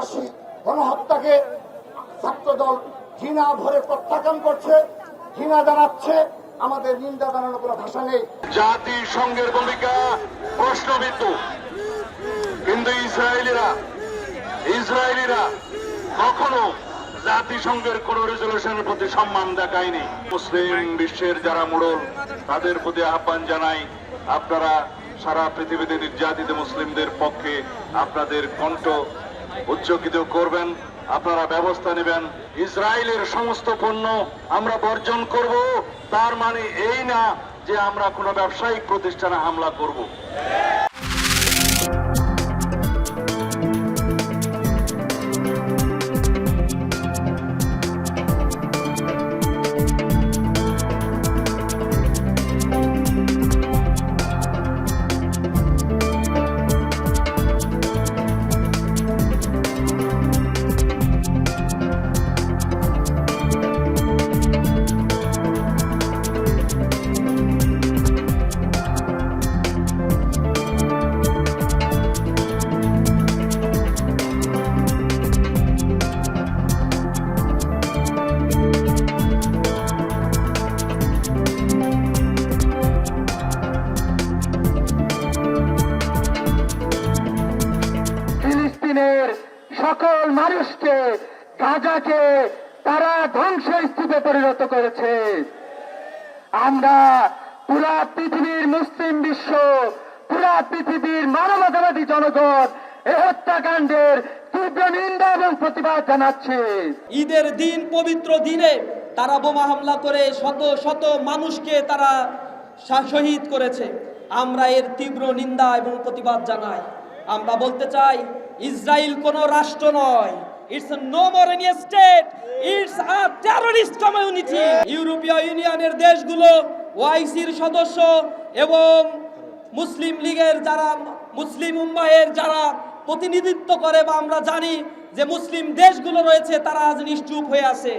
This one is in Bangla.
সন্ত্রাসী গণহত্যাকে ছাত্রদল ঘৃণা ভরে প্রত্যাখ্যান করছে, ঘৃণা জানাচ্ছে। আমাদের নিন্দা জানানোর কোনো ভাষা নেই। জাতিসংঘের ভূমিকা প্রশ্নবিদ্ধ, কিন্তু ইসরায়েলিরা কখনো জাতিসংঘের কোন রেজলিউশনের প্রতি সম্মান দেখায়নি। মুসলিম বিশ্বের যারা মোড়ল তাদের প্রতি আহ্বান জানাই, আপনারা সারা পৃথিবীতে নির্যাতিত মুসলিমদের পক্ষে আপনাদের কণ্ঠ উচ্চকিত করবেন, আপনারা ব্যবস্থা নেবেন। ইসরায়েলের সমস্ত পণ্য আমরা বর্জন করব, তার মানে এই না যে আমরা কোনো ব্যবসায়িক প্রতিষ্ঠানে হামলা করব। সকল মানুষকে, গাজাকে তারা ধ্বংসস্তূপে পরিণত করেছে। আমরা পুরা পৃথিবীর মুসলিম বিশ্ব, পুরা পৃথিবীর মানবতাবাদী জনগণ এই হত্যাকাণ্ডের তীব্র নিন্দা এবং প্রতিবাদ জানাচ্ছে। ঈদের দিন, পবিত্র দিনে তারা বোমা হামলা করে শত শত মানুষকে তারা শহীদ করেছে। আমরা এর তীব্র নিন্দা এবং প্রতিবাদ জানাই। আমরা বলতে চাই, ইসরায়েল কোন রাষ্ট্র নয়, it's no more any state, it's a terrorist community. ইউরোপীয় ইউনিয়নের দেশগুলো, ওআইসির সদস্য এবং মুসলিম লীগের যারা, মুসলিম উম্মাহের যারা প্রতিনিধিত্ব করে বা আমরা জানি যে মুসলিম দেশগুলো রয়েছে, তারা আজ নিশ্চুপ হয়ে আছে।